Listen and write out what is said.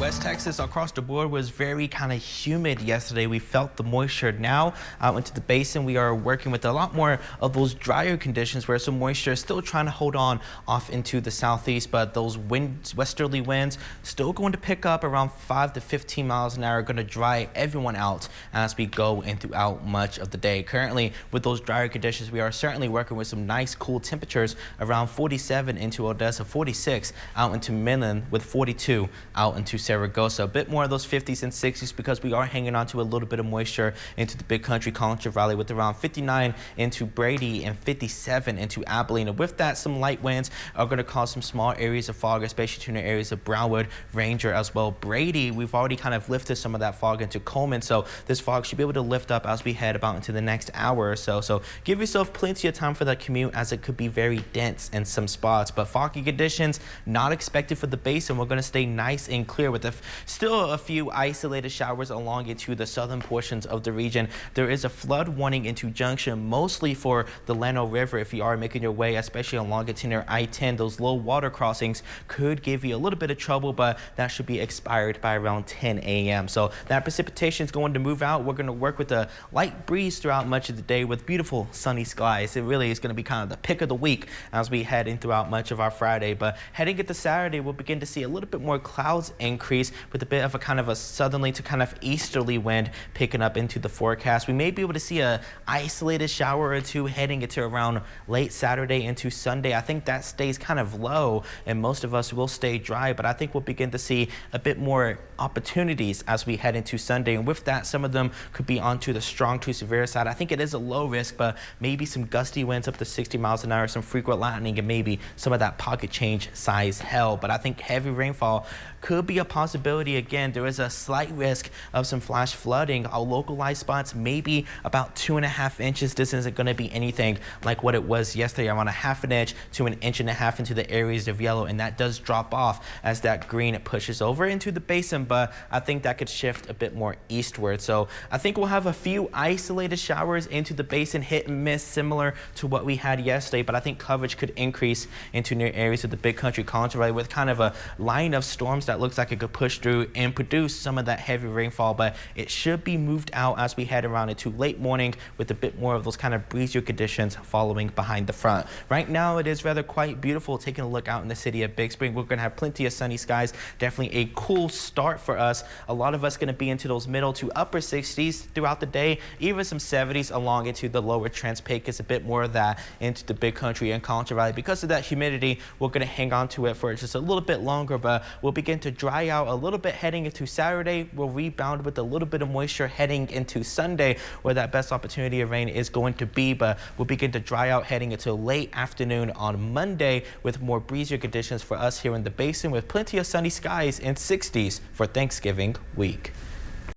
West Texas across the board was very kind of humid yesterday. We felt the moisture. Now out into the basin, we are working with a lot more of those drier conditions where some moisture is still trying to hold on off into the southeast, but those westerly winds still going to pick up around 5 to 15 miles an hour, going to dry everyone out as we go in throughout much of the day. Currently, with those drier conditions, we are certainly working with some nice cool temperatures around 47 into Odessa, 46 out into Midland, with 42 out into Saragossa. A bit more of those 50s and 60s because we are hanging on to a little bit of moisture into the big country Contra Valley, with around 59 into Brady and 57 into Abilene. And with that, some light winds are going to cause some small areas of fog, especially in the areas of Brownwood, Ranger as well. Brady, we've already kind of lifted some of that fog into Coleman, so this fog should be able to lift up as we head about into the next hour or so. So give yourself plenty of time for that commute, as it could be very dense in some spots. But foggy conditions not expected for the basin. We're going to stay nice and clear with still a few isolated showers along into the southern portions of the region. There is a flood warning into Junction, mostly for the Llano River. If you are making your way, especially along it's near I-10, those low water crossings could give you a little bit of trouble, but that should be expired by around 10 a.m. So that precipitation is going to move out. We're going to work with a light breeze throughout much of the day with beautiful sunny skies. It really is going to be kind of the pick of the week as we head in throughout much of our Friday. But heading into Saturday, we'll begin to see a little bit more clouds increase, with a bit of a kind of a southerly to kind of easterly wind picking up into the forecast. We may be able to see a isolated shower or two heading into around late Saturday into Sunday. I think that stays kind of low and most of us will stay dry, but I think we'll begin to see a bit more opportunities as we head into Sunday. And with that, some of them could be onto the strong to severe side. I think it is a low risk, but maybe some gusty winds up to 60 miles an hour, some frequent lightning, and maybe some of that pocket change size hail. But I think heavy rainfall could be a possibility. Again, there is a slight risk of some flash flooding. Our localized spots, maybe about 2.5 inches. This isn't going to be anything like what it was yesterday, around 1/2 inch to 1.5 inches into the areas of yellow, and that does drop off as that green pushes over into the basin, but I think that could shift a bit more eastward. So I think we'll have a few isolated showers into the basin, hit and miss, similar to what we had yesterday, but I think coverage could increase into near areas of the big country Contra Valley, with kind of a line of storms that looks like it could push through and produce some of that heavy rainfall, but it should be moved out as we head around into late morning, with a bit more of those kind of breezier conditions following behind the front. Right now it is rather quite beautiful. Taking a look out in the city of Big Spring, we're going to have plenty of sunny skies. Definitely a cool start for us. A lot of us going to be into those middle to upper 60s throughout the day, even some 70s along into the lower Trans-Pecos. A bit more of that into the big country and Contra Valley. Because of that humidity, we're going to hang on to it for just a little bit longer, but we'll begin to dry out a little bit heading into Saturday. We'll rebound with a little bit of moisture heading into Sunday, where that best opportunity of rain is going to be, but we'll begin to dry out heading into late afternoon on Monday, with more breezier conditions for us here in the basin, with plenty of sunny skies and 60s for Thanksgiving week.